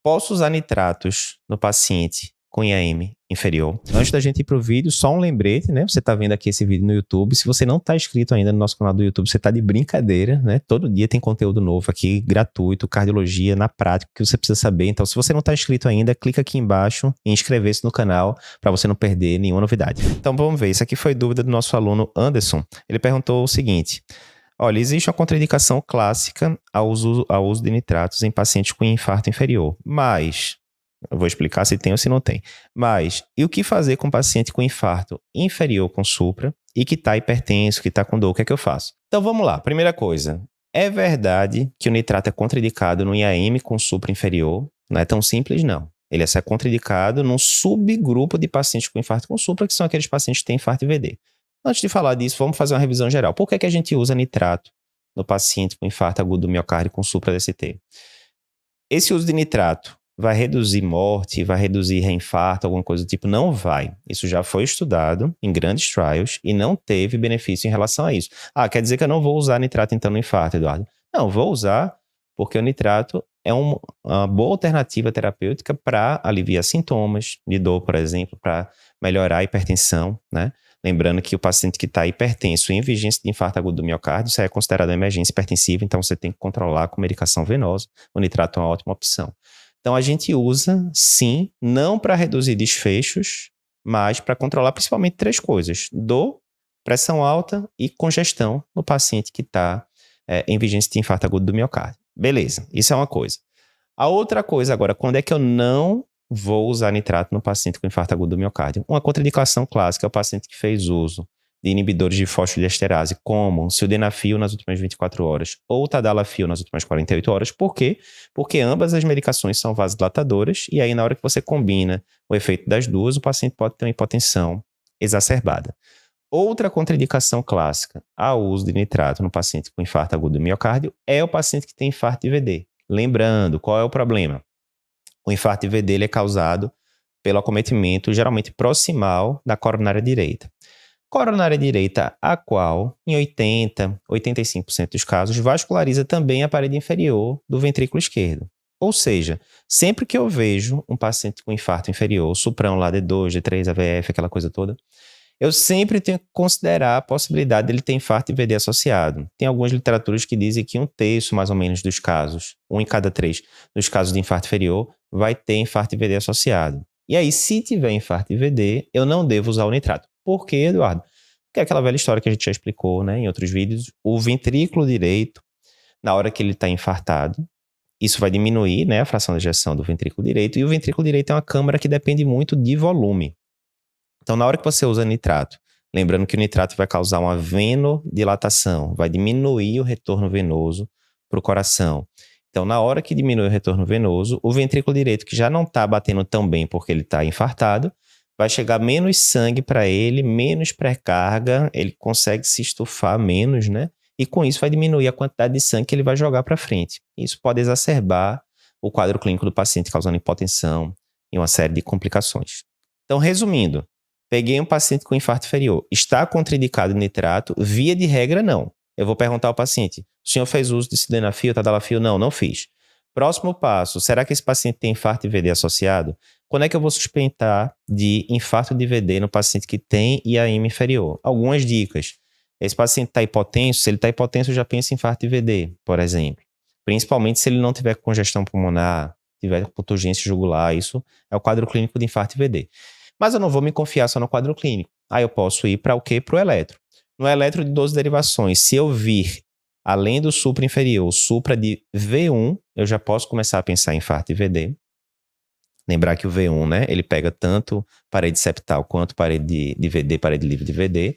Posso usar nitratos no paciente com IAM inferior? Antes da gente ir para o vídeo, só um lembrete, né? Você está vendo aqui esse vídeo no YouTube. Se você não está inscrito ainda no nosso canal do YouTube, você está de brincadeira, né? Todo dia tem conteúdo novo aqui, gratuito, cardiologia, na prática, que você precisa saber. Então, se você não está inscrito ainda, clica aqui embaixo em inscrever-se no canal para você não perder nenhuma novidade. Então, vamos ver. Isso aqui foi dúvida do nosso aluno Anderson. Ele perguntou o seguinte: olha, existe uma contraindicação clássica ao uso de nitratos em pacientes com infarto inferior, mas eu vou explicar se tem ou se não tem. Mas, e o que fazer com paciente com infarto inferior com supra e que está hipertenso, que está com dor? O que é que eu faço? Então, vamos lá. Primeira coisa, é verdade que o nitrato é contraindicado no IAM com supra inferior? Não é tão simples, não. Ele é só contraindicado num subgrupo de pacientes com infarto com supra, que são aqueles pacientes que têm infarto IVD. Antes de falar disso, vamos fazer uma revisão geral. Por que a gente usa nitrato no paciente com infarto agudo do miocárdio com supra-DST? Esse uso de nitrato vai reduzir morte, vai reduzir reinfarto, alguma coisa do tipo? Não vai. Isso já foi estudado em grandes trials e não teve benefício em relação a isso. Ah, quer dizer que eu não vou usar nitrato então no infarto, Eduardo? Não, vou usar porque o nitrato é uma boa alternativa terapêutica para aliviar sintomas de dor, por exemplo, para melhorar a hipertensão, né? Lembrando que o paciente que está hipertenso em vigência de infarto agudo do miocárdio, isso é considerado uma emergência hipertensiva, então você tem que controlar com medicação venosa. O nitrato é uma ótima opção. Então, a gente usa, sim, não para reduzir desfechos, mas para controlar principalmente três coisas: dor, pressão alta e congestão no paciente que está em vigência de infarto agudo do miocárdio. Beleza, isso é uma coisa. A outra coisa agora, quando é que eu não vou usar nitrato no paciente com infarto agudo do miocárdio? Uma contraindicação clássica é o paciente que fez uso de inibidores de fosfodiesterase, como sildenafil nas últimas 24 horas ou tadalafil nas últimas 48 horas. Por quê? Porque ambas as medicações são vasodilatadoras e aí na hora que você combina o efeito das duas, o paciente pode ter uma hipotensão exacerbada. Outra contraindicação clássica ao uso de nitrato no paciente com infarto agudo do miocárdio é o paciente que tem infarto IVD. Lembrando, qual é o problema? O infarto IVD ele é causado pelo acometimento geralmente proximal da coronária direita. Coronária direita, a qual, em 85% dos casos, vasculariza também a parede inferior do ventrículo esquerdo. Ou seja, sempre que eu vejo um paciente com infarto inferior, suprão lá D2, D3, AVF, aquela coisa toda, eu sempre tenho que considerar a possibilidade dele ter infarto IVD associado. Tem algumas literaturas que dizem que 1/3, mais ou menos, dos casos, 1 em cada 3 dos casos de infarto inferior, vai ter infarto IVD associado. E aí, se tiver infarto IVD, eu não devo usar o nitrato. Por quê, Eduardo? Porque é aquela velha história que a gente já explicou, né, em outros vídeos. O ventrículo direito, na hora que ele está infartado, isso vai diminuir, né, a fração de ejeção do ventrículo direito, e o ventrículo direito é uma câmara que depende muito de volume. Então, na hora que você usa nitrato, lembrando que o nitrato vai causar uma venodilatação, vai diminuir o retorno venoso para o coração. Então, na hora que diminui o retorno venoso, o ventrículo direito, que já não está batendo tão bem porque ele está infartado, vai chegar menos sangue para ele, menos pré-carga, ele consegue se estufar menos, né? E com isso vai diminuir a quantidade de sangue que ele vai jogar para frente. Isso pode exacerbar o quadro clínico do paciente, causando hipotensão e uma série de complicações. Então, resumindo, peguei um paciente com infarto inferior, está contraindicado nitrato? Via de regra, não. Eu vou perguntar ao paciente: o senhor fez uso de sildenafil, tadalafil? Não, não fiz. Próximo passo: será que esse paciente tem infarto IVD associado? Quando é que eu vou suspeitar de infarto de IVD no paciente que tem IAM inferior? Algumas dicas. Esse paciente está hipotenso, se ele está hipotenso, eu já penso em infarto IVD, por exemplo. Principalmente se ele não tiver congestão pulmonar, tiver hipoturgência jugular, isso é o quadro clínico de infarto IVD. Mas eu não vou me confiar só no quadro clínico. Aí eu posso ir para o quê? Para o eletro. No eletro de 12 derivações, se eu vir, além do supra inferior, supra de V1, eu já posso começar a pensar em infarto IVD. Lembrar que o V1, né, ele pega tanto parede septal quanto parede de VD, parede livre de VD.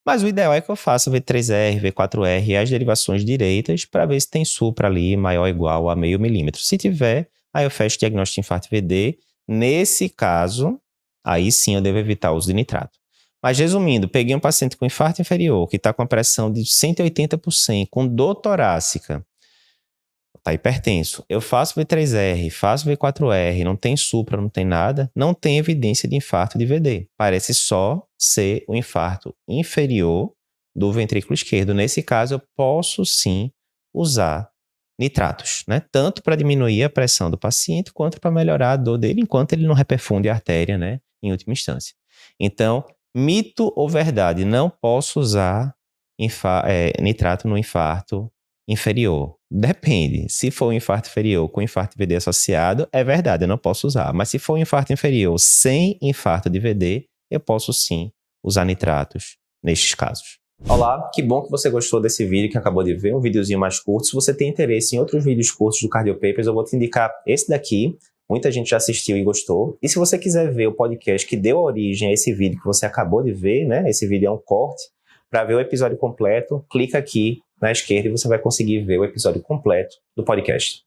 Mas o ideal é que eu faça V3R, V4R e as derivações direitas para ver se tem supra ali maior ou igual a meio milímetro. Se tiver, aí eu fecho o diagnóstico de infarto VD. Nesse caso, aí sim eu devo evitar o uso de nitrato. Mas resumindo, peguei um paciente com infarto inferior que está com a pressão de 180 por 100, com dor torácica, está hipertenso. Eu faço V3R, faço V4R, não tem supra, não tem nada, não tem evidência de infarto de VD. Parece só ser o infarto inferior do ventrículo esquerdo. Nesse caso, eu posso sim usar nitratos, né? Tanto para diminuir a pressão do paciente, quanto para melhorar a dor dele, enquanto ele não reperfunde a artéria, né? Em última instância. Então, mito ou verdade? Não posso usar nitrato no infarto inferior. Depende. Se for um infarto inferior com infarto de VD associado, é verdade, eu não posso usar. Mas se for um infarto inferior sem infarto de VD, eu posso sim usar nitratos nestes casos. Olá, que bom que você gostou desse vídeo que acabou de ver, um videozinho mais curto. Se você tem interesse em outros vídeos curtos do Cardiopapers, eu vou te indicar esse daqui. Muita gente já assistiu e gostou. E se você quiser ver o podcast que deu origem a esse vídeo que você acabou de ver, né? Esse vídeo é um corte. Para ver o episódio completo, clica aqui na esquerda e você vai conseguir ver o episódio completo do podcast.